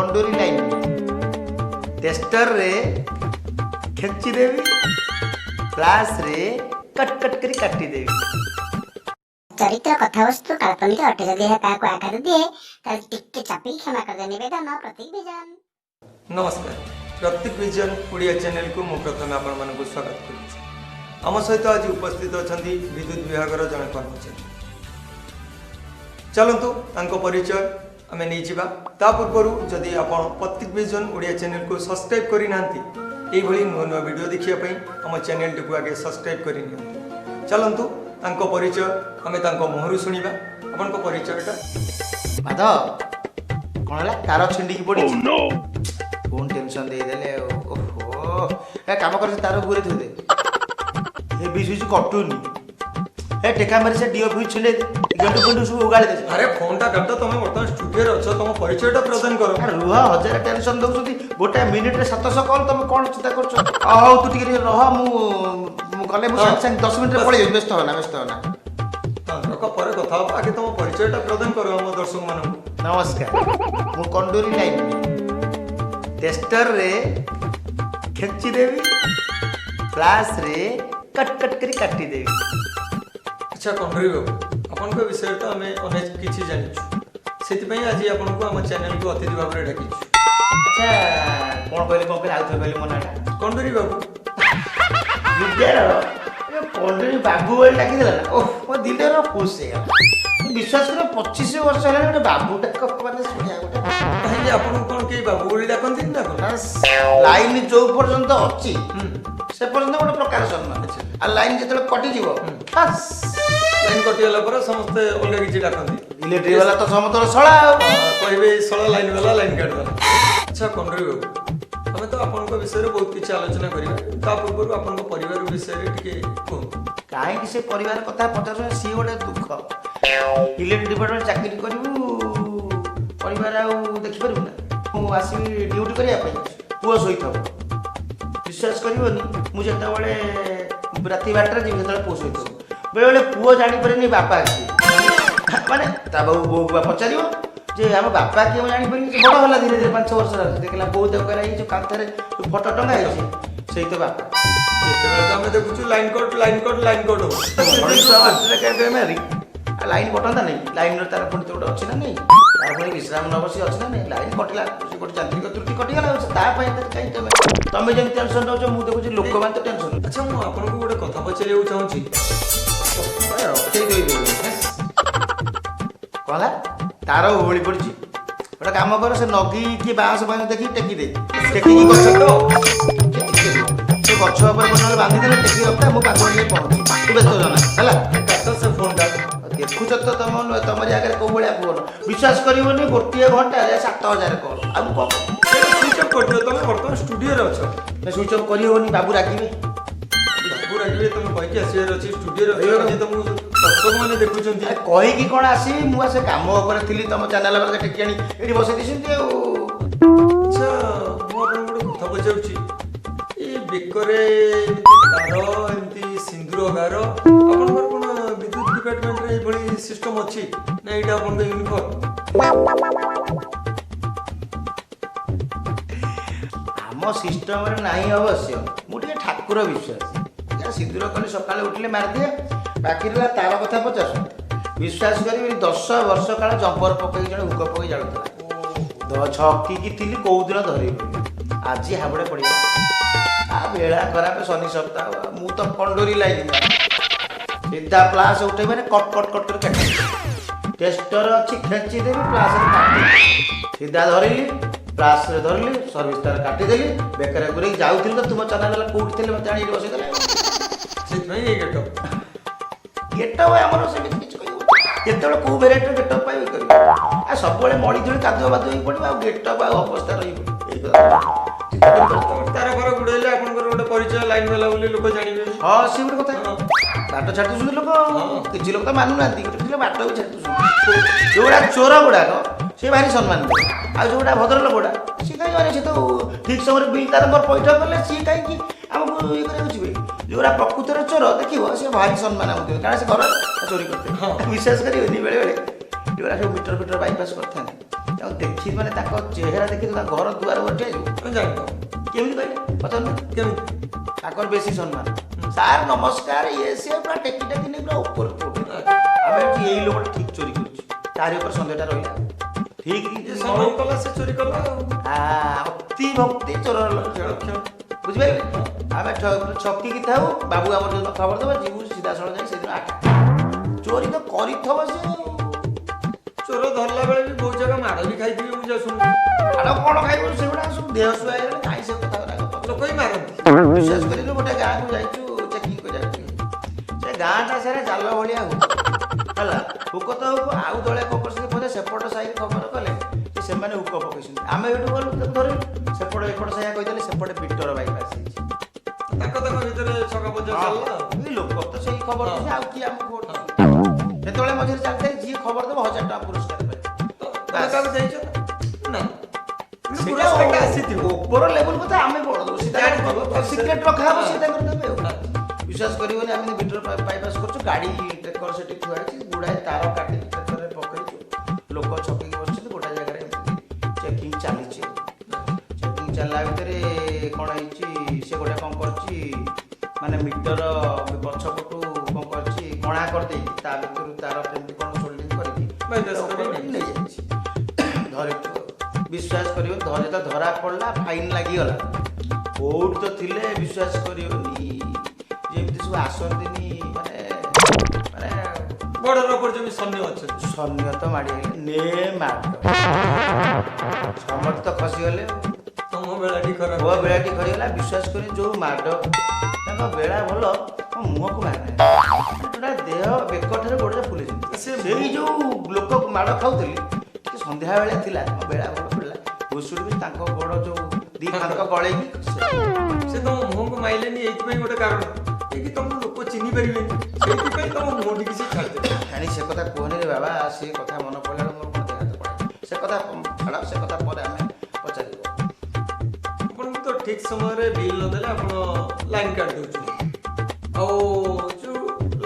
कंडूरी line tester रे खेची देवी flush रे cut cut करी काटी देवी। चरित्र कथावस्तु काल्पनिक अटे जदि काको आकार दिए ताले टिके चापी क्षमा कर दे निवेदन प्रतीक विजन। नमस्कार, प्रतीक विजन ओडिया चैनल को मु प्रथम आपण मानक स्वागत करुछि। आम सहित आज उपस्थित अछंती विद्युत विभाग जड़े कर्मचारी। चलतु तांको परिचय आमे नहीं जिबा। ता पूर्व जदि आपण प्रतीक विजन ओडिया चैनल को सब्सक्राइब करि नांती एई भली नुआ नुआ वीडियो देखिया पई हम चैनल को आगे सब्सक्राइब करि नियंतु। चलतु तांको परिचय आमे तांको मुहरु सुनिबा। आपन को परिचयटा माधव कोन हला तार छिंडी की पड़ी फोन टेंशन दे देले। ओहो ए काम कर से तार गुरे थु दे ए बीच कटुनी ए टेका मारी से डीओ फ्यूज छिले गंटू गंटू सब उगाले दे। अरे फोनटा करता तुम वर्तमान स्टूडियो रे अछो, तुम परिचयटा प्रदान करो। अरे रुहा हजार टेंशन दउछती गोटा मिनिट रे 700 कॉल तुम कोन चिंता करछो। आ तू टिके रह मु गले मु संग 10 मिनिट रे पळे व्यस्त होना हां रको परे कथा हो। आगे तुम परिचयटा प्रदान करो हम दर्शक मानन। नमस्कार, मु कंडूरी लाइन टेस्टर रे खेची देवी फ्लाश रे कट कट करी काटी देवी। अच्छा कंडूरी बाबू, अपन को विषय तो हमें अनेक किछि जानिछु, सेति पई आज अपन को हम चैनल को अतिथि भाव रे डाकिछु। अच्छा कोन कहले आउ थे कहले मनाटा कंडूरी बाबू विद्यार ए कंडूरी बाबू बोल डाकी देला ना। ओह मो दिल रे खुश हे गला। विश्वास करे 25 वर्ष होला गोटे बाबूटा को माने सुनिया गोटे पहले अपन कोन के बाबू बोली डाकंती ना कोन लाइन जो पर्यंत अछि से पर्यंत गोटे प्रकार सम्मान अछि। आ लाइन जेतले कटि जीवो बस लाइन कटि गला पर समस्त अलगा किछि डाकंती। इलेक्ट्रिक वाला तो समतल सळा कहबे सळा लाइन वाला लाइन काट दला। अच्छा कंडूरी बाबू, हमें तो अपन को विषय रे बहुत किछि आलोचना करिबा। ता पूर्व अपन को परिवार विषय रे टिके को काहे कि से परिवार कथा पचार सी गोटे दुख। इलेक्ट्रिक डिपार्टमेंट चाकरी करू परिवार आ देखि परबु ना। मु आसी ड्यूटी करिया पई पुओ सोइथब। विश्वास करिवनी मु जेता बेले राति 12 जे जेता पुओ सोइथब बेले बेले पुओ जानि परनी बापा की माने ता बहू पचारियो जे हम बापा के जानि परनी बड़ होला धीरे धीरे 5 वर्ष रा देखला बहू देव करा ई जो कांथरे फोटो टंगा है सेई तो बापा जेते तो हमें देखुछु लाइन कोड हो मଣିଷ ଆସିଲେ କେବେ ମାରି ଲାଇନ୍ କଟନ୍ତା ନାହିଁ। ଲାଇନ୍ର ତାର ପୁଣି ତ ଗୋଟେ ଅଛି ନା ନାହିଁ, ତାର ପୁଣି ବିଶ୍ରାମ ନେବ ସିଏ ଅଛି ନା ନାହିଁ। ଲାଇନ୍ କଟିଲା ସେ ଗୋଟେ ଯାନ୍ତ୍ରିକ ତ୍ରୁଟି କଟିଗଲା ତା ପାଇଁ କାହିଁ ତମେ ଯେମିତି ଟେନସନ୍ ନେଉଛ ମୁଁ ଦେଖୁଛି ଲୋକମାନେ ତ ଟେନସନ୍। अच्छा मु आपनको गोटे कथा पचारिया चाहूँगी। कहला तार ओहଳି पड़िଛି ଗୋଟେ କାମ କର ସେ ନଗି କି ବାଉଁଶ ବାଉଁଶ ଦେଖିକି ଟେକି ଦେ ଟେକିକି ଗଛ ସେ ଗଛ ଉପରେ ନହେଲେ ବାନ୍ଧିଦେଲେ ଟେକି ରଖିଲା ମୋ ପାଖରେ ଯାଇ ପହଞ୍ଚି ତୁ ବ୍ୟସ୍ତ ଜଣା ହେଲା। से फोनटा ଦେଖୁଛ ତ ତମ ଜାଗାରେ କୋଉ ଭଳିଆ ଫୋନ ବିଶ୍ୱାସ କରିବନି ଗୋଟିଏ ଘଣ୍ଟାରେ 7000 କଲ୍। ଆଉ ମୁଁ କଣ ସୁଇଚ୍ ଅଫ୍ କରିଦିଅ। ତମେ ବର୍ତ୍ତମାନ ଷ୍ଟୁଡିଓରେ ଅଛ, ସୁଇଚ୍ ଅଫ୍ କରିହେବନି ବାବୁ ରାଗିବେ। ବାବୁ ରାଗିବେ ତମେ କହିକି ଆସିବାର ଅଛି ଷ୍ଟୁଡିଓରେ ରହିବାର ତମକୁ ଦର୍ଶକମାନେ ଦେଖୁଛନ୍ତି। କହିକି କ'ଣ ଆସିବି ମୁଁ ସେ କାମ ଉପରେ ଥିଲି ତମ ଚ୍ୟାନେଲ ପାଖରେ ଟେକି ଆଣି ଏଠି ବସେଇ ଦେଇଛନ୍ତି ଆଉ। ଆଚ୍ଛା ମୁଁ ଆପଣଙ୍କୁ ଗୋଟେ କଥା ପଚାରୁଛି, ଏ ବେକରେ ତାର ଏମିତି ସିନ୍ଦୁର ଗାର ଆପଣଙ୍କର କ'ଣ ବିଦ୍ୟୁତ ଡିପାର୍ଟମେଣ୍ଟରେ ଏଇଭଳି ସିଷ୍ଟମ ଅଛି ନା ଏଇଟା ଆପଣଙ୍କ ୟୁନିଫର୍ମ? ଆମ ସିଷ୍ଟମରେ ନାହିଁ ଅବଶ୍ୟ, ମୁଁ ଟିକେ ଠାକୁର ବିଶ୍ୱାସ ସିନ୍ଦୁର କଲି ସକାଳେ ଉଠିଲେ ମାରିଦିଏ। ବାକି ରହିଲା ତାର କଥା ପଚାଶ ବିଶ୍ୱାସ କରିବି 10 ବର୍ଷ କାଳ ଜମ୍ପର ପକେଇ ଜଣେ ହୁକ ପକେଇ ଜାଳୁଥିଲା ଛକିକି ଥିଲି କୋଉ ଦିନ ଧରେଇ ଆଜି ହାବୁଡ଼େ ପଡ଼ିବ। ଆ ବେଳା ଖରାପ ଶନି ସପ୍ତାହ ମୁଁ ତ କଣ୍ଡୁରୀ ଲାଗିଲା ସିଧା ପ୍ଲାସ୍ ଉଠେଇବାରେ କଟ୍ କଟ୍ କଟ୍ କରି କାଟି ଟେଷ୍ଟର ଅଛି ଖେଞ୍ଚି ଦେବି ପ୍ଲାସ୍ରେ କାଟି ସିଧା ଧରିଲି ପ୍ଲାସ୍ରେ ଧରିଲି ସର୍ଭିସ୍ ତାର କାଟିଦେଲି ବେକରେ ଗୁରେଇକି ଯାଉଥିଲି ତ ତୁମ ଚ୍ୟାନେଲ କୋଉଠି ଥିଲେ ମୋତେ ଆଣି ବସେଇଦେଲେ। ସେଥିପାଇଁ ଏଇ ଗେଟଅପ୍ ଆମର ସେମିତି କିଛି କହିବ ଯେତେବେଳେ କୋଉ ଭେରାଇଟିର ଗେଟଅପ୍ ପାଇବେ କରିବ। ଆଉ ସବୁବେଳେ ମଳି ଧଳି କାଦୁଅ ବାଦୁଅ ହେଇକି ପଡ଼ିବ ଆଉ ଗେଟଅପ୍ ଆଉ ଅବସ୍ଥା ରହିବ। ତାର ଘର ଗୁଡ଼େଇଲେ ଆପଣଙ୍କର ଗୋଟେ ପରିଚୟ ଲାଇନ୍ ବାଲା ବୋଲି ଲୋକ ଜାଣିବେ। ହଁ ସେ ଗୋଟେ କଥା ବାଟ ଛାଡ଼ି ଦଉଛନ୍ତି ଲୋକ। କିଛି ଲୋକ ତ ମାନୁନାହାନ୍ତି, ଗୋଟେ କିଛି ବାଟ ବି ଛାଡ଼ି ଦଉଛନ୍ତି। ଯୋଉଗୁଡ଼ା ଚୋର ଗୁଡ଼ାକ ସେ ଭାରି ସମ୍ମାନ ଦେବେ, ଆଉ ଯୋଉଗୁଡ଼ା ଭଦ୍ରଲୋକ ଗୁଡ଼ା ସିଏ କାହିଁ ମାନେ ସେ ତ ଠିକ୍ ସମୟରେ ବିଲ୍ ତାର ମୋର ପଇଠ କଲେ ସିଏ କାହିଁକି ଆମକୁ ଇଏ କରିବାକୁ ଯିବେ। ଯୋଉଗୁଡ଼ା ପ୍ରକୃତରେ ଚୋର ଦେଖିବ ସେ ଭାରି ସମ୍ମାନ ଆମକୁ ଦେବେ, କାରଣ ସେ ଘର ଚୋରି କରିଥିବେ। ବିଶ୍ୱାସ କରିବେନି ବେଳେବେଳେ ଯୋଉଗୁଡ଼ା ସବୁ ମିଟର ଫିଟର ବାଇପାସ୍ କରିଥାନ୍ତି ତାକୁ ଦେଖି ମାନେ ତାଙ୍କ ଚେହେରା ଦେଖି ତାଙ୍କ ଘର ଦୁଆର ଗୋଟେ ଆମେ ଜାଣିପାରୁ କେମିତି କହିଲେ ପଚାରୁନ କେମିତି ତାଙ୍କର ବେଶୀ ସମ୍ମାନ ସାର୍ ନମସ୍କାର ଇଏ ସିଏ ପୁରା ଟେକି ଟେକି ନେଇ ପୁରା ଉପରକୁ ଆମେ ଏଠି ଏଇ ଲୋକଟା ଠିକ୍ ଚୋରି କରୁଛି ତାରି ଉପରେ ସନ୍ଦେହଟା ରହିଲା ଠିକ୍ ସମୟ କଲା ସେ ଚୋରି କଲା ଅତି ଭକ୍ତି ଚୋର ଲକ୍ଷଣ ବୁଝିପାରିଲେ ଆମେ ଛକିକି ଥାଉ ବାବୁ ଆମର ଯୋଉ ଖବର ଦେବ ଯିବୁ ସିଧାସଳଖ ଯାଇ ସେଦିନ 8 ଚୋରି ତ କରିଥିବ ସେ ଚୋର ଧରିଲା ବେଳେ ବି ବହୁତ ଜାଗା ମାଡ଼ ବି ଖାଇଥିବେ ମୁଁ ଯାହା ଶୁଣିଲି ମାଡ଼ କ'ଣ ଖାଇବ ସେଗୁଡ଼ା ସବୁ ଦେହ ଶୁଆ ହେଇଗଲେ କାହିଁ ସେ କଥା ଲୋକ ହିଁ ମାରନ୍ତି ବିଶ୍ୱାସ କରିଲୁ ଗୋଟେ ଗାଁକୁ ଯାଇଛୁ ଚେକିଂ କରିବାକୁ ସେ ଗାଁଟା ସାରା ଜାଲ ଭଳିଆ ହୁକ ହେଲା ହୁକ ତ ହୁକ ଆଉ ଦଳେ କ'ଣ କରୁଛନ୍ତି ବୋଧେ ସେପଟ ସାହି ଖବର କଲେ ଯେ ସେମାନେ ହୁକ ପକେଇଛନ୍ତି ଆମେ ଏଠୁ ଗଲୁ ତାକୁ ଧରିଲୁ ସେପଟ ଏପଟ ସାହିଆ କହିଦେଲେ ସେପଟେ ବିଟର ବାଇପାସ୍ ହେଇଛି ତାଙ୍କ ଭିତରେ ଛକା ପଚା ଚାଲିଲା ଲୋକ ତ ସେଇ ଖବର ଦେଉଛି ଆଉ କିଏ ଆମକୁ ଭୋଟ ସେତେବେଳେ ମଝିରେ ଚାଲିଥାଏ ଯିଏ ଖବର ଦେବ 1000 ଟଙ୍କା ପୁରସ୍କାର ପାଇବ ଯାଇଛ ନା ଉପର ଲେବୁଲ କଥା ଆମେ ବଡ଼ ଦେବୁ ସିକ୍ରେଟ୍ ରଖା ହେବ ସେ ତାଙ୍କର ଦେବେ ଆଉ ବିଶ୍ୱାସ କରିବନି ଆମେ ବିଟର ବାଇପାସ୍ କରୁଛୁ ଗାଡ଼ି ଟ୍ରେକର ସେଠି ଥୁଆ ହେଇଛି ଗୁଡ଼ାଏ ତାର କାଟିକି ଟ୍ରେକରରେ ପକେଇଛୁ ଲୋକ ଛକିକି ବସିଛନ୍ତି ଗୋଟେ ଜାଗାରେ ଚେକିଂ ଚାଲିଛି ଚେକିଂ ଚାଲିଲା ଭିତରେ କ'ଣ ହେଇଛି ସେ ଗୋଟେ କ'ଣ କରିଛି ମାନେ ମିଟର ପଛପଟୁ କ'ଣ କରିଛି କଣା କରିଦେଇକି ତା ଭିତରୁ ତାର କେମିତି କ'ଣ ସୋଲ୍ଡିଂ କରିକି ନେଇଯାଇଛି ଧରିଛୁ ବିଶ୍ୱାସ କରିବ ତ ଧରା ପଡ଼ିଲା ଫାଇନ୍ ଲାଗିଗଲା କୋଉଠି ତ ଥିଲେ ବିଶ୍ୱାସ କରିବନି ଯେମିତି ସବୁ ଆସନ୍ତିନି ମାନେ ମାନେ ବଡ଼ର ଉପରେ ଯେମିତି ସୈନ୍ୟ ଅଛନ୍ତି ସୈନ୍ୟ ତ ମାଡ଼ି ଆଇଲେ ନେ ମାଡ଼ ସମସ୍ତେ ତ ଖସିଗଲେ ତମ ବେଳାଟି ଖରାପ ମୋ ବେଳାଟି ଖରିଗଲା ବିଶ୍ୱାସ କରି ଯୋଉ ମାଡ଼ ତାଙ୍କ ବେଳା ଭଲ ମୋ ମୁହଁକୁ ମାରିନାହିଁ ଯୋଉଟା ଦେହ ବେକଠାରୁ ଗୋଡ଼ରେ ଫୁଲେଇଛନ୍ତି ସେଇ ଯୋଉ ଲୋକ ମାଡ଼ ଖାଉଥିଲି ସନ୍ଧ୍ୟାବେଳେ ଥିଲା ମୋ ବେଳା ଭଲ ପଡ଼ିଲା ଘୁଷୁଡ଼ି ତାଙ୍କ ଗୋଡ଼ ଯୋଉ ଦି ଫାଙ୍କ ଗଳେଇକି ସେ ତମ ମୁହଁକୁ ମାଇଲେନି ଏଇଥିପାଇଁ ଗୋଟେ କାରଣ କି ତମକୁ ଲୋକ ଚିହ୍ନି ପାରିବେନି ସେଇଥିପାଇଁ ତମ ମୁହଁ ଟିକେ ସେ ଛାଡ଼ିଦେବେ ଜାଣି ସେ କଥା କୁହନି ରେ ବାବା ସେ କଥା ମନେ ପଡ଼ିଲା ମୋର କ'ଣ ଦେହ ହାତ ପଡ଼େ ସେ କଥା ଛାଡ଼ ସେ କଥା ପରେ ଆମେ ପଚାରିବୁ ଆପଣଙ୍କୁ ତ ଠିକ୍ ସମୟରେ ବିଲ୍ ନଦେଲେ ଆପଣ ଲାଇନ୍ କାଟି ଦେଉଛନ୍ତି ଆଉ ଯେଉଁ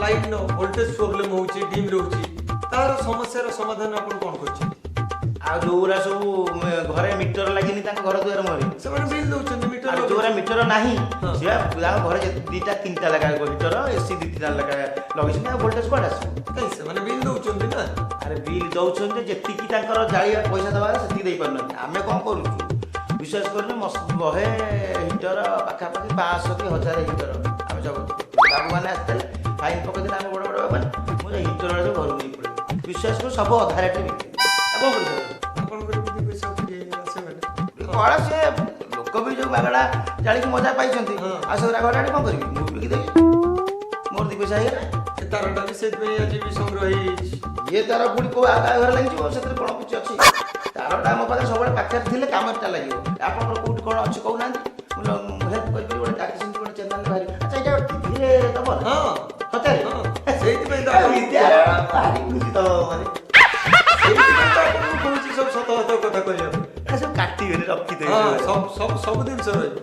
ଲାଇନ୍ର ଭୋଲ୍ଟେଜ୍ ପ୍ରୋବ୍ଲେମ୍ ହେଉଛି ଡିମ୍ ରହୁଛି ତାର ସମସ୍ୟାର ସମାଧାନ ଆପଣ କ'ଣ କରୁଛନ୍ତି ଆଉ ଯୋଉଗୁରା ସବୁ ଘରେ ମିଟର ଲାଗିନି ତାଙ୍କ ଘର ଦୁଆର ମୁହଁରେ ସେମାନେ ବିଲ୍ ଦେଉଛନ୍ତି ମିଟର ଆଉ ଯୋଉଗୁରା ମିଟର ନାହିଁ ସେ ତାଙ୍କ ଘରେ 2-3ଟା ଲେଖାଏଁ ମିଟର ଏସି 2-3ଟା ଲେଖାଏଁ ଲଗେଇଛନ୍ତି ଆଉ ଭୋଲ୍ଟେଜ୍ କୁଆଡ଼େ ଆସିବ କାହିଁ ସେମାନେ ବିଲ୍ ଦେଉଛନ୍ତି ନା ଆରେ ବିଲ୍ ଦେଉଛନ୍ତି ଯେତିକି ତାଙ୍କର ଜାଳିବା ପଇସା ଦେବା ସେତିକି ଦେଇପାରୁନାହାନ୍ତି ଆମେ କ'ଣ କରୁଛୁ ବିଶ୍ୱାସ କରୁଛୁ ବହେ ହିଟର ପାଖାପାଖି 500 କି 1000 ହିଟର ଆମେ ଜବତ ବାବୁମାନେ ଆସିଥିଲେ ଫାଇନ୍ ପକେଇଥିଲେ ଆମେ ବଡ଼ ବଡ଼ ବାବୁମାନେ ମୁଁ ଯେ ହିଟର ସବୁ ଘରକୁ ନେଇ ପଡ଼ିବି ବିଶ୍ୱାସ କରୁ ସବୁ ଅଧା ରେଟ୍ରେ ବିକ୍ରି କ'ଣ କରିପାରିବେ ଆପଣଙ୍କର ବି ପଇସା କ'ଣ ସେ ଲୋକ ବି ଯୋଉ ମାଗଣା ଜାଳିକି ମଜା ପାଇଛନ୍ତି ଆଉ ସେଗୁଡ଼ା ଘରେ ଆଣି କ'ଣ କରିବି ମୁଁ ବିକିଦେବି ମୋର 2 ପଇସା ହେଇଗଲା ସେ ତାରଟା ବି ସେଥିପାଇଁ ଆଜି ବି ସଂଗ୍ରହ ହେଇଯାଇଛି ଇଏ ତାର ପୁଣି କୋଉ ଆଗା ଘରେ ଲାଗିଯିବ ସେଥିରେ କ'ଣ କିଛି ଅଛି ତାରଟା ମୋ ପାଖରେ ସବୁବେଳେ ପାଖରେ ଥିଲେ କାମଟା ଲାଗିବ ଆପଣଙ୍କର କୋଉଠି କ'ଣ ଅଛି କହୁନାହାନ୍ତି ମୁଁ ହେଲ୍ପ କରିପାରିବି ଗୋଟେ ଡାକି ସେମିତି ଗୋଟେ ଚ୍ୟାନେଲ୍ ବାହାରି ଆଚ୍ଛା ଏଇଟା ଟିଭିରେ ଦେବ ନା ସତରେ ସେଇଥିପାଇଁ ତ ଭାରି ବୁଝି ଦେବ ମାନେ ସେଇଥିପାଇଁ ତ ଆପଣଙ୍କୁ କହୁଛି ସବୁ ସତ କଥା କହିବା ପାଇଁ ସବୁ କାଟିବେନି ରଖିଦେବେ ସବୁ ଜିନିଷ ରହିବ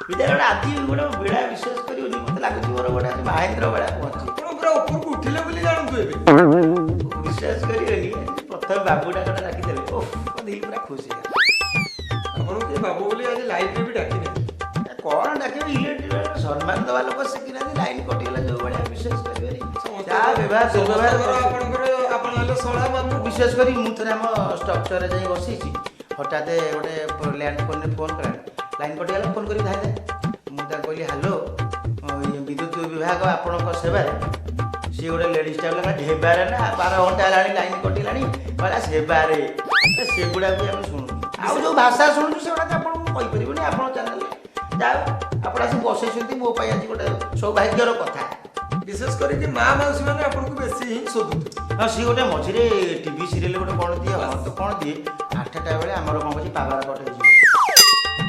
ବିଦ୍ୟାଳୟ ଆଜି ଗୋଟେ ବେଳା ବିଶ୍ୱାସ କରିବନି ମୋତେ ଲାଗୁଛି ମୋର ଗୋଟେ ମହେନ୍ଦ୍ର ବେଳା ପହଞ୍ଚି ଆପଣ ପୁରା ଉପରକୁ ଉଠିଲେ ବୋଲି ଜାଣନ୍ତୁ ଏବେ ବିଶ୍ୱାସ କରିବେନି ପ୍ରଥମେ ବାବୁଟା ଗୋଟେ ଡାକିଦେଲେ ଓ ଦିଲ୍ ପୁରା ଖୁସି ଆପଣଙ୍କୁ କିଏ ବାବୁ ବୋଲି ଆଜି ଲାଇଭ୍ରେ ବି ଡାକିନେ କ'ଣ ଡାକିବେ ଇଲେକ୍ଟ୍ରିକ୍ ସମ୍ମାନ ଦେବା ଲୋକ ଶିଖିନାହାନ୍ତି ଲାଇନ୍ କଟିଗଲା ଯୋଉ ଭଳିଆ ବିଶ୍ୱାସ କରିବେନି ଯାହା ବ୍ୟବହାର ଆପଣଙ୍କର ଆପଣ ହେଲେ ଶଳା ମାନଙ୍କୁ ବିଶ୍ୱାସ କରି ମୁଁ ଥରେ ଆମ ଷ୍ଟ୍ରକ୍ଚରରେ ଯାଇ ବସିଛି ହଠାତ୍ ଗୋଟେ ଲ୍ୟାଣ୍ଡ ଫୋନ୍ରେ ଫୋନ୍ କଲାଣି ଲାଇନ୍ କଟିଗଲା ଫୋନ୍ କରିକି ଧାଇଲେ ମୁଁ ତାକୁ କହିଲି ହ୍ୟାଲୋ ବିଦ୍ୟୁତ ବିଭାଗ ଆପଣଙ୍କ ସେବାରେ ସିଏ ଗୋଟେ ଲେଡ଼ିଜ୍ଟା କହିଲା ଢେବାରେ ନା 12 ଘଣ୍ଟା ହେଲାଣି ଲାଇନ୍ କଟିଲାଣି କହିଲା ସେବାରେ ସେଗୁଡ଼ାକୁ ଆମେ ଶୁଣୁଛୁ ଆଉ ଯେଉଁ ଭାଷା ଶୁଣୁଛୁ ସେଗୁଡ଼ାକ ଆପଣଙ୍କୁ କହିପାରିବୁନି ଆପଣ ଚ୍ୟାନେଲ୍ରେ ଯାଉ ଆପଣ ଆସି ବସେଇଛନ୍ତି ମୋ ପାଇଁ ଆଜି ଗୋଟେ ସୌଭାଗ୍ୟର କଥା ବିଶେଷ କରିକି ମା ମାଉସୀ ମାନେ ଆପଣଙ୍କୁ ବେଶୀ ହିଁ ଶୋଧୁଥିବେ ହଁ ସିଏ ଗୋଟେ ମଝିରେ ଟିଭି ସିରିଏଲ୍ ଗୋଟେ କ'ଣ ଦିଏ ତ କ'ଣ ଦିଏ 8ଟା ବେଳେ ଆମର କ'ଣ କହୁଛି ପାୱାର କଟ୍ ହେଇଯିବ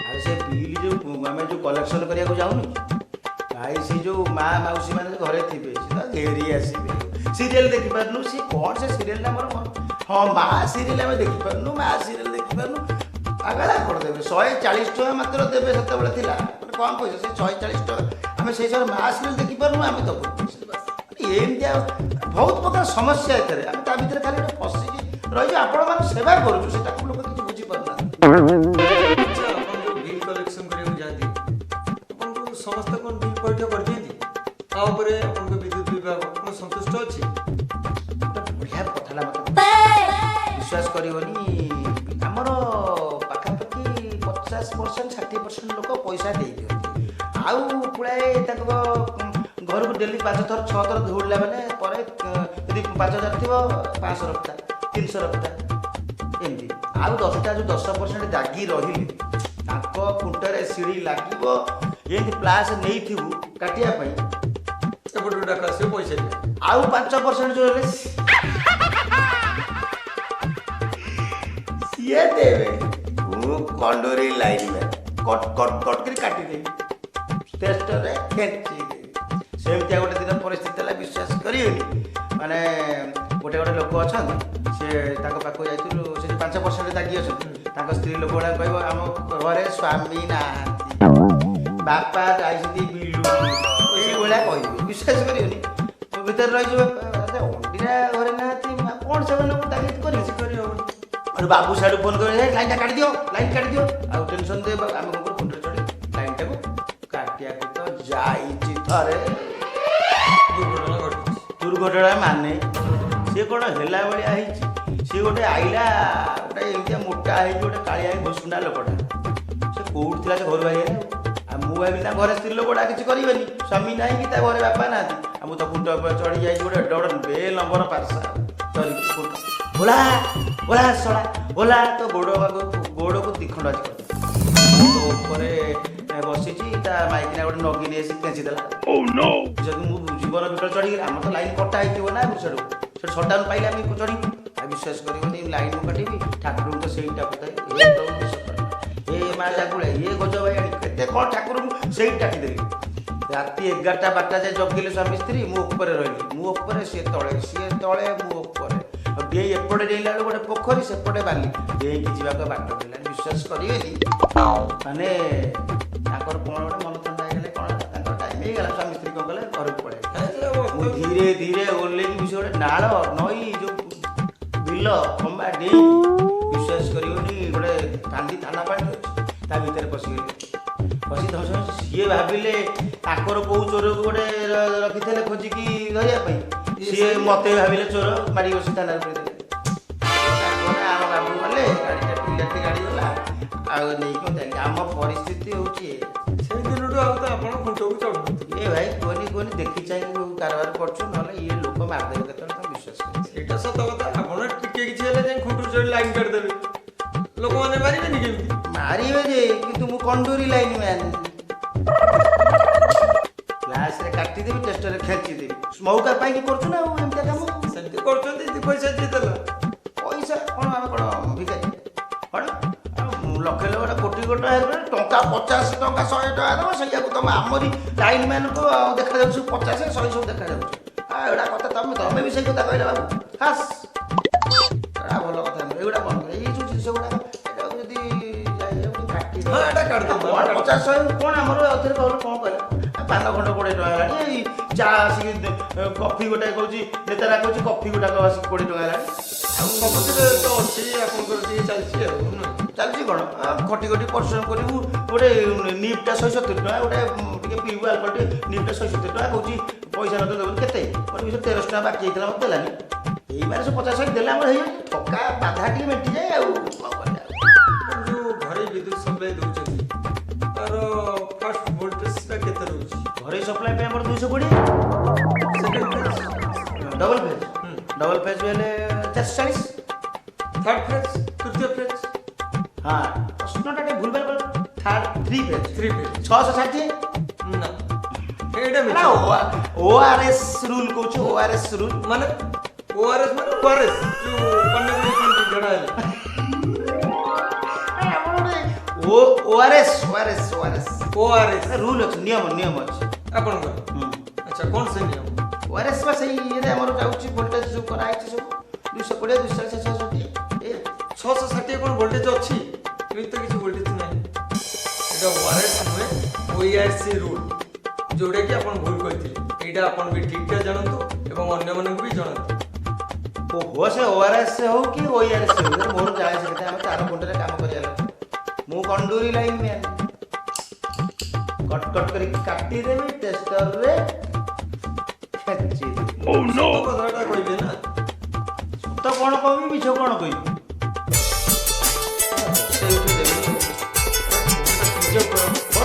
ଆଉ ସେ ବିଲ୍ ଯେଉଁ ଆମେ ଯେଉଁ କଲେକ୍ସନ୍ କରିବାକୁ ଯାଉନି ଭାଇ ସେ ଯେଉଁ ମା ମାଉସୀ ମାନେ ଘରେ ଥିବେ ସେ ତ ଘେରି ଆସିବେ ସିରିଏଲ୍ ଦେଖିପାରୁନୁ ସିଏ କ'ଣ ସେ ସିରିଏଲ୍ଟା ଆମର ହଁ ମା ସିରିଏଲ୍ ଆମେ ଦେଖିପାରୁନୁ ମା ସିରିଏଲ୍ ଦେଖିପାରୁନୁ ପାଗଳା କରିଦେବେ 140 ଟଙ୍କା ମାତ୍ର ଦେବେ ସେତେବେଳେ ଥିଲା ମାନେ କମ୍ ପଇସା ସେ 140 ଟଙ୍କା ଆମେ ସେଇ ସମୟରେ ମା ସିରିଏଲ୍ ଦେଖିପାରୁନୁ ଆମେ ଦେବୁ ଏମିତି ଆଉ ବହୁତ ପ୍ରକାର ସମସ୍ୟା ଏଥିରେ ଆମେ ତା ଭିତରେ ଖାଲି ଗୋଟେ ଫସିକି ରହିଛୁ ଆପଣମାନେ ସେବା କରୁଛୁ ସେଟାକୁ ଲୋକ କିଛି ଆଚ୍ଛା ଆପଣ ଯେଉଁ ବିଲ୍ କଲେକ୍ସନ୍ କରିବାକୁ ଯାଆନ୍ତି ଆପଣଙ୍କୁ ସମସ୍ତେ କ'ଣ ବିଲ୍ ପଇଠ କରିଦିଅନ୍ତି? ତା ଉପରେ ଆପଣଙ୍କ ବିଦ୍ୟୁତ ବିଭାଗ ଆପଣ ସନ୍ତୁଷ୍ଟ ଅଛି? ବଢ଼ିଆ କଥାଟା ମୋତେ ବିଶ୍ୱାସ କରିବନି, ଆମର ପାଖାପାଖି 50% 60% ଲୋକ ପଇସା ଦେଇଦିଅନ୍ତି। ଆଉ ପୁଳାଏ ତାଙ୍କ ଘରକୁ ଡେଲି 5 ଥର 6 ଥର ଦୌଡ଼ିଲା ମାନେ ପରେ ଯଦି 5,000 ଥିବ 500 ରଖିଥା 300 ରଖିଥା ଏମିତି। ଆଉ 10% ଦାଗି ରହିଲେ ତାଙ୍କ ଖୁଣ୍ଟରେ ସିଡ଼ି ଲାଗିବ, ଏମିତି ପ୍ଲାସ୍ ନେଇଥିବୁ କାଟିବା ପାଇଁ, ଏପଟେ ଡାକ ଆସିବ ପଇସା ଦିଅ। ଆଉ 5% ଯୋଉ ହେଲେ ସିଏ ଦେବେ। ମୁଁ କଣ୍ଡୁରୀ ଲାଇନ୍ କଟ୍ କରି କାଟିଦେବି, ଟେଷ୍ଟରେ ଖେଞ୍ଚି ଦେବି। ସେମିତିଆ ଗୋଟେ ଦିନ ପରିସ୍ଥିତି ହେଲା, ବିଶ୍ୱାସ କରିବେନି। ମାନେ ଗୋଟେ ଲୋକ ଅଛନ୍ତି, ସେ ତାଙ୍କ ପାଖକୁ ଯାଇଥିଲୁ, ସେ 5% ଦାଗି ଅଛନ୍ତି, ତାଙ୍କ ସ୍ତ୍ରୀ ଲୋକ ଗୁଡ଼ା କହିବ ଆମ ଘରେ ସ୍ୱାମୀ ନାହାନ୍ତି, ବାପା ଯାଇଛନ୍ତି ବିଲୁ, ଏଇଭଳିଆ କହିବେ। ବିଶ୍ୱାସ କରିବେନି, ଭିତରେ ରହିଯିବ ଅଣ୍ଡିରା ଘରେ ନାହାନ୍ତି, କ'ଣ ସେମାନଙ୍କୁ ତାଗିଦ କରିବ? ବାବୁ ସାଡ଼ୁ ଫୋନ୍ କରି ଲାଇନ୍ଟା କାଟିଦିଅ, ଲାଇନ୍ କାଟିଦିଅ। ଆଉ ଟେନସନ୍ ଦେବ, ଆମେ କ'ଣ ଖୁଣ୍ଟରେ ଚଢ଼ି ଲାଇନ୍ଟାକୁ କାଟିବାକୁ ତ ଯାଇଛି ଥରେ, ଦୁର୍ଘଟଣା ମାନେ ସିଏ କ'ଣ ହେଲା ଭଳିଆ ହେଇଛି। ସିଏ ଗୋଟେ ଆଇଲା, ଗୋଟେ ଏମିତିଆ ମୋଟା ହେଇକି ଗୋଟେ କାଳିଆ ଭୁସୁଣ୍ଡା ଲୋକଟା, ସେ କେଉଁଠି ଥିଲା, ସେ ଘରୁ ବାହାରିଗଲା। ଆଉ ମୁଁ ଭାବିଲି ତା ଘରେ ସ୍ତ୍ରୀ ଲୋକଟା କିଛି କରିବେନି, ସ୍ୱାମୀ ନାହିଁ କି ତା ଘରେ ବାପା ନାହାନ୍ତି। ଆଉ ମୁଁ ତ ଖୁଣ୍ଟ ଉପରେ ଚଢ଼ି ଯାଇଛି, ଗୋଟେ ବେ ନମ୍ବର ପାର୍ସା ଧରିକି ଖୁଣ୍ଟ ଓଲା ଓଲା ସଳା ଓଲା, ତ ଗୋଡ଼କୁ ଦିଖଣ୍ଡ ଆଜି କରିଦେଲା। ତ ଉପରେ ବସିଛି, ତା ମାଇକିନା ଗୋଟେ ନଗିନି ଆସି କେଞ୍ଚି ଦେଲା। ଯଦି ମୁଁ ଜୀବନ ଭିତରେ ଚଢ଼ିଗଲି, ଆମର ତ ଲାଇନ୍ କଟା ହେଇଥିବ ନା ସେଠୁ ସଟ୍ଡାଉନ୍ ପାଇଲେ ଆମେ ଚଢ଼ିବୁ। ଆଉ ବିଶ୍ୱାସ କରିବନି, ଲାଇନ୍ କାଟିବି, ଠାକୁରଙ୍କୁ ତ ସେଇଟା କଥା ଏ ମା ଜାଗୁଳା, ଇଏ ଗଜ ବାଇଆଣି, କେତେ କ'ଣ ଠାକୁରଙ୍କୁ ସେଇଠି ଡାକିଦେଲି। ରାତି 11ଟା 12ଟା ଯାଏ ଜଗିଲେ ସ୍ୱାମୀ ସ୍ତ୍ରୀ, ମୁଁ ଉପରେ ରହିଲି, ମୁଁ ଉପରେ ସିଏ ତଳେ ମୁଁ ଉପରେ। ଏପଟେ ଡେଇଁଲା ବେଳକୁ ଗୋଟେ ପୋଖରୀ, ସେପଟେ ବାଲି, ଡେଇଁକି ଯିବାକୁ ବାଟ ମିଳିଲାନି। ବିଶ୍ୱାସ କରିବେନି, ମାନେ ତାଙ୍କର କ'ଣ ଗୋଟେ ମନ ଥଣ୍ଡା ହେଇଗଲେ, କ'ଣ ତାଙ୍କର ଟାଇମ୍ ହେଇଗଲା, ସ୍ୱାମୀ ସ୍ତ୍ରୀ କ'ଣ କଲେ ଘରକୁ ପଳେଇଲେ। ମୁଁ ଧୀରେ ଧୀରେ ଓହ୍ଲେଇକି ସେ ଗୋଟେ ନାଳ ନଈ ଯୋଉ ବିଲ ଖମ୍ବା ଡେଇଁକି, ବିଶ୍ୱାସ କରିବନି, ଗୋଟେ କାନ୍ଦି ଥାନା ପାଣି ଅଛି, ତା ଭିତରେ ପଶିଗଲି। ସିଏ ଭାବିଲେ ତାଙ୍କର କୋଉ ଚୋରକୁ ଗୋଟେ ରଖିଥିଲେ ଖୋଜିକି ଧରିବା ପାଇଁ, ସିଏ ମତେ ଭାବିଲେ ଚୋର, ମାରି ବସି ଥାନାରେ ପଡ଼ିଦେଲେ। ଆମ ବାବୁ ଗଲେ, ଗାଡ଼ିଟା ଇଲେକ୍ଟ୍ରିକ୍ ଗାଡ଼ି ଗଲା, ଆଉ ନେଇକି ଯାଇକି ଆମ ପରିସ୍ଥିତି ହେଉଛି ସେଇ ଦିନଠୁ ଆଉ ତ ଆପଣ ଖୁଣ୍ଟକୁ ଚଢ଼ୁଛନ୍ତି। ଏ ଭାଇ କୁହନି ଦେଖି ଚାହିଁକି କାରବାର କରୁଛୁ, ନହେଲେ ଇଏ ଲୋକ ମାରିଦେବେ କେତେବେଳେ, ତମେ ବିଶ୍ୱାସ କର। ସେଇଟା ସତ କଥା। ଆପଣ ଟିକେ କିଛି ହେଲେ ଯାଇ ଖୁଣ୍ଟରୁ ଚଢ଼ି ଲାଇନ୍ କାଟିଦେବେ, ଲୋକମାନେ ମାରିବେନି କେମିତି? ମାରିବେ ଯେ, କିନ୍ତୁ ମୁଁ କଣ୍ଡୁରୀ ଲାଇନ୍ ମ୍ୟାନ୍, କ୍ଲାସ୍ରେ କାଟିଦେବି, ଟେଷ୍ଟରେ ଖେଞ୍ଚିଦେବି। ମଉକା ପାଇକି କରୁଛୁ ନା, ଆଉ ଏମିତିଆ କାମ ସେମିତି କରୁଛନ୍ତି, 2 ପଇସା ଦେଇଦେଲା। ପଇସା କ'ଣ, ଆମେ କ'ଣ ଭିକାରୀ କ'ଣ? ଲକ୍ଷେ ଗୋଟେ କୋଟି ହେଇଗଲେ ଟଙ୍କା 50 ଟଙ୍କା 100 ଟଙ୍କା ଦେବ, ସେଇଆକୁ ତମ ଆମରି ଲାଇନ୍ ମ୍ୟାନ୍କୁ ଦେଖାଯାଉଛି 50 100 ସବୁ ଦେଖାଯାଉଛି। ଏଗୁଡ଼ା କଥା ତମେ ବି ସେଇ କଥା କହିଲେ ବାବୁ, ହାସ୍ ଏଗୁଡ଼ା ଭଲ କଥା ନୁହେଁ। ଏଗୁଡ଼ା କ'ଣ, ଏଇ ଯେଉଁ ଜିନିଷ ଗୁଡ଼ାକ ଏଟାକୁ ଯଦି କାଟି 50 100 କ'ଣ ଆମର ଏଥିରେ କହିଲେ କ'ଣ କହିଲା, ପାନ ଖଣ୍ଡ 20 ଟଙ୍କା ହେଲାଣି, ଏଇ ଚା ଆସିକି କଫି ଗୋଟାଏ କହୁଛି, ନେତାରା କହୁଛି କଫି ଗୋଟାକ ଆସିକି 20 ଟଙ୍କା ହେଲାଣି। ଆଉ ସବୁଥିରେ ତ ଅଛି, ଆପଣଙ୍କର ଟିକେ ଚାଲିଛି ଆଉ ଚାଲିଛି କ'ଣ, ଖଟି ପରିଶ୍ରମ କରିବୁ, ଗୋଟେ ନିପ୍ଟା 170 ଟଙ୍କା, ଗୋଟେ ଟିକେ ପିଇବୁ ଆଲକୋହଲ, ଟିକେ ନିପ୍ଟା 170 ଟଙ୍କା କହୁଛି, ପଇସା ନ ଦେବୁ କେତେ, ମୋର 1300 ଟଙ୍କା ବାକି ହେଇଥିଲା, ମୋତେ ଦେଲାନି। ଏଇ ମାନେ ସବୁ 50 ଦେଲେ ଆମର ହେଇଯାଉଛି, ଠକା ବାଧା ଟିକେ ମେଣ୍ଟିଯାଏ। ଆଉ କ'ଣ କରିବା, ଯେଉଁ ଘରେ ବିଦ୍ୟୁତ ସପ୍ଲାଇ ଦେଉଛନ୍ତି ତାର ଫାର୍ଷ୍ଟ ଭୋଲ୍ଟେଜଟା କେତେ ରହୁଛି? ଘରୋଇ ସପ୍ଲାଇ ପାଇଁ ଆମର 220, ସେକେଣ୍ଡ ଫେଜ୍ ଡବଲ ଫେଜ୍ ହେଲେ 440, ଥାର୍ଡ଼ ଫେଜ୍, ତୃତୀୟ ଫେଜ୍? ହଁ, ପ୍ରଶ୍ନଟା ଟିକେ ଭୁଲଭାଲ କଲ। 3 ଫେଜ୍ 660 ନା, ଏଇଟା ନା ORS ରୁଲ୍ କହୁଛୁ, ORS ରୁଲ୍ ମାନେ ORS ମାନେ ORS ଯେଉଁ କନ୍ୟାକୁମାରୀ ଝଡ଼ା ହେଲେ ORS ରୁଲ୍ ଅଛି, ନିୟମ ଅଛି ଆପଣଙ୍କର। ଆଚ୍ଛା, କ'ଣ ସେ ନିୟମ? ORS ବା ସେଇ ଇଏରେ ଆମର ଯାଉଛି, ଭୋଲ୍ଟେଜ୍ ସବୁ କରାହେଇଛି, ସବୁ 220 240 660 660 କ'ଣ ଭୋଲ୍ଟେଜ୍ ଅଛି? ଏମିତି ତ କିଛି ଭୋଲ୍ଟେଜ୍ ନାହିଁ। ଏଇଟା ORS ନୁହେଁ, ORC ରୁଲ୍, ଯେଉଁଟାକି ଆପଣ ଭୁଲ କହିଥିଲେ। ଏଇଟା ଆପଣ ବି ଠିକ୍ଠାକ୍ ଜାଣନ୍ତୁ ଏବଂ ଅନ୍ୟମାନଙ୍କୁ ବି ଜଣାନ୍ତୁ। ଓହୋ, ସେ ORS ହଉ କି ORS ହଉ, ମୋର ଯାଏ ସେମିତି, ଆମେ 4 ଘଣ୍ଟାରେ କାମ କରିବା ଲୋକ। ମୁଁ କଣ୍ଡୁରୀ ଲାଇନ୍ ମ୍ୟାନ୍। କଟ କଟ କରିକି କାଟିଦେବି ଟେଷ୍ଟରରେ ଛେଚିଦେବି। କଥାଟା କହିବେ ନା। ସତ କ'ଣ କହିବି ମିଛ କ'ଣ କହିବି?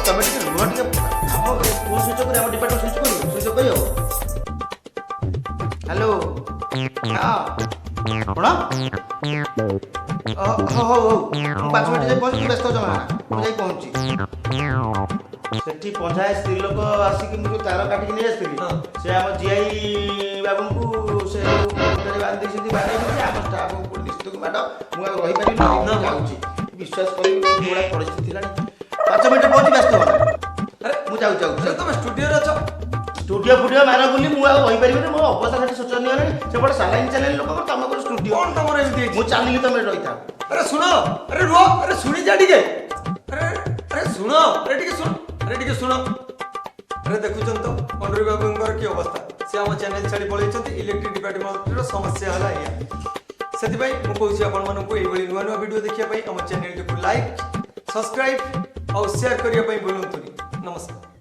ତମେ ଟିକେ ରୁହ ଟିକେ ଆମ ଫୋନ୍ ସୁଇଚ୍ କରି ଆମ ଡିପାର୍ଟମେଣ୍ଟ ସୁଇଚ୍ କରିବ ସୁଇଚ୍ କରିବ। ହ୍ୟାଲୋ ହଁ କ'ଣ? ହଉ ହଉ ମୁଁ 5 ମିନିଟ୍ ଯାଇ ପହଞ୍ଚିବି, ବ୍ୟସ୍ତ ଜମା ମୁଁ ଯାଇ ପହଞ୍ଚୁଛି। ସେଠି ପଞ୍ଚାୟତ ସ୍ତ୍ରୀ ଲୋକ ଆସିକି ମୁଁ ଯେଉଁ ତାର କାଟିକି ନେଇ ଆସିଥିଲି ସେ ଆମ ଜିଆଇ ବାବୁଙ୍କୁ ସେ ବାନ୍ଧି ଦେଇଛନ୍ତି ବାଡ଼େଇଛନ୍ତି। ଆମ ଷ୍ଟାଫଙ୍କୁ ନିଶ୍ଚିତକୁ ମାଡ଼। ମୁଁ ଆଉ ରହିପାରିବିନି, ଯାଉଛି। ବିଶ୍ୱାସ କରିବି ଯୋଉଭଳିଆ ପରିସ୍ଥିତି ହେଲାଣି। 5 ମିନିଟ୍ ପହଞ୍ଚି ବ୍ୟସ୍ତ ହେବା। ଆରେ ମୁଁ ଯାଉଛି। ତମେ ଷ୍ଟୁଡିଓରେ ଅଛ? ଷ୍ଟୁଡିଓ ଫୁଡିଓ ମାର ବୋଲି ମୁଁ ଆଉ ରହିପାରିବିନି। ମୋ ଅବସ୍ଥା ସେଠି ଶୋଚନୀୟ ହେଲାଣି। ସେପଟେ ସାଲାଇନ୍ ଚାଲାଇନ୍ ଲୋକଙ୍କର ତମ ଘର ଷ୍ଟୁଡିଓ କ'ଣ ତମର ଏମିତି ହେଇଛି? ମୁଁ ଚାଲିଲି, ତମେ ରହିଥାଅ। ଆରେ ଶୁଣ, ଆରେ ରୁହ, ଆରେ ଶୁଣି ଯା ଟିକେ। ଆରେ ଶୁଣ, ଆରେ ଟିକେ ଶୁଣ। ଆରେ ଦେଖୁଛନ୍ତି ତ କଣ୍ଡୁରୀ ବାବୁଙ୍କର କି ଅବସ୍ଥା। ସେ ଆମ ଚ୍ୟାନେଲ ଛାଡ଼ି ପଳେଇଛନ୍ତି। ଇଲେକ୍ଟ୍ରିକ୍ ଡିପାର୍ଟମେଣ୍ଟର ସମସ୍ୟା ହେଲା ଏଇଆ। ସେଥିପାଇଁ ମୁଁ କହୁଛି ଆପଣମାନଙ୍କୁ ଏଇଭଳି ନୂଆ ନୂଆ ଭିଡ଼ିଓ ଦେଖିବା ପାଇଁ ଆମ ଚ୍ୟାନେଲଟିକୁ ଲାଇକ୍, ସବସ୍କ୍ରାଇବ୍ ଆଉ ସେୟାର କରିବା ପାଇଁ ଭୁଲନ୍ତୁନି। ନମସ୍କାର।